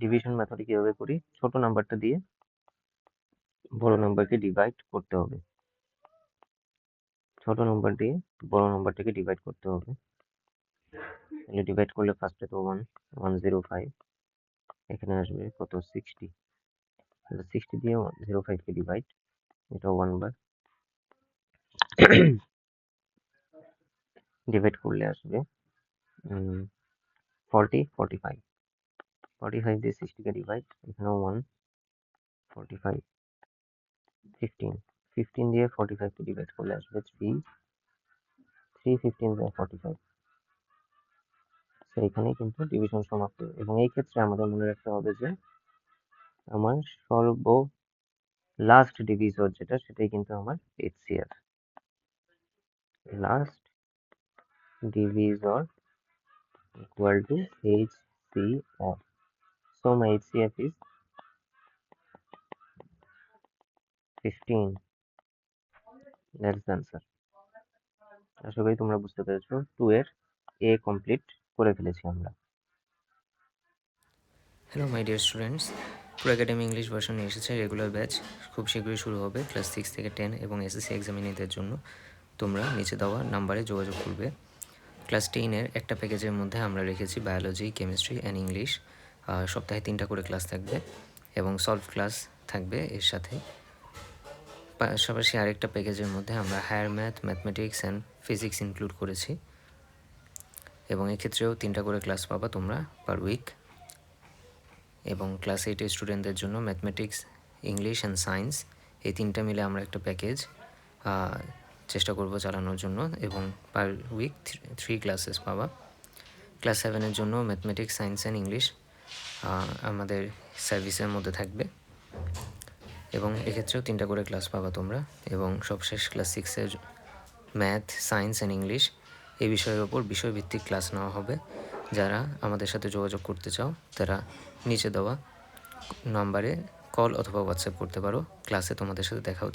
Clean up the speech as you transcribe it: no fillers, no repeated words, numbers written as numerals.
Division মেথডে কিভাবে করি, ছোট নাম্বারটা দিয়ে বড় নাম্বারকে ডিভাইড করতে হবে। ছোট নাম্বার দিয়ে বড় নাম্বারটাকে ডিভাইড করতে হবে। তাহলে ডিভাইড করলে ফার্স্টে তো 105, এখানে আসবে কত 60, 60 দিয়ে 105 কে ডিভাইড, এটা 1 বার ডিভাইড করলে আসবে 45 দিয়ে 60 কে ডিভাইড, এখানেও 1, 45, 15 দিয়ে 45 কে ডিভাইড করলে আসবে 3, 15 দিয়ে 45। এখানেই কিন্তু ডিভিশন সমাপ্ত। এবং এই ক্ষেত্রে আমাদের মনে রাখতে হবে যে আমার লাস্ট ডিভিজর যেটা, সেটাই কিন্তু আমার HCF। Last divisor equal to HCF. So my HCF is 15. That's the answer. আশা করি তোমরা বুঝতে পেরেছো। 2 এর A কমপ্লিট করে ফেলেছি আমরা। Hello my dear students, pro academy English version নিয়ে এসেছে রেগুলার ব্যাচ, খুব শীঘ্রই শুরু হবে। ক্লাস 6 থেকে 10 এবং এসএসসি এক্সামিনেদের জন্য তোমরা নিচে দেওয়া নাম্বারে যোগাযোগ করবে। ক্লাস 10-এর একটা প্যাকেজের মধ্যে আমরা রেখেছি বায়োলজি, কেমিস্ট্রি অ্যান্ড ইংলিশ। সপ্তাহে 3টা করে ক্লাস থাকবে এবং সলভ ক্লাস থাকবে এর সাথে। পাশাপাশি আরেকটা প্যাকেজের মধ্যে আমরা higher mathematics and physics include করেছি এবং এক্ষেত্রেও 3টা করে ক্লাস পাবা তোমরা পার উইক। এবং ক্লাস 8-এর স্টুডেন্টদের জন্য ম্যাথমেটিক্স, ইংলিশ অ্যান্ড সায়েন্স, এই 3টা মিলে আমরা একটা প্যাকেজ চেষ্টা করব চালানোর জন্য এবং পার উইক 3 ক্লাসেস পাবা। ক্লাস 7-এর জন্য ম্যাথমেটিক্স, সায়েন্স অ্যান্ড ইংলিশ আমাদের সার্ভিসের মধ্যে থাকবে এবং এক্ষেত্রেও 3টা করে ক্লাস পাবা তোমরা। এবং সবশেষ ক্লাস 6-এর ম্যাথ, সায়েন্স অ্যান্ড ইংলিশ এই বিষয়ের ওপর বিষয়ভিত্তিক ক্লাস নেওয়া হবে। যারা আমাদের সাথে যোগাযোগ করতে চাও তারা নিচে দেওয়া নাম্বারে কল অথবা হোয়াটসঅ্যাপ করতে পারো। ক্লাসে তোমাদের সাথে দেখা হচ্ছে।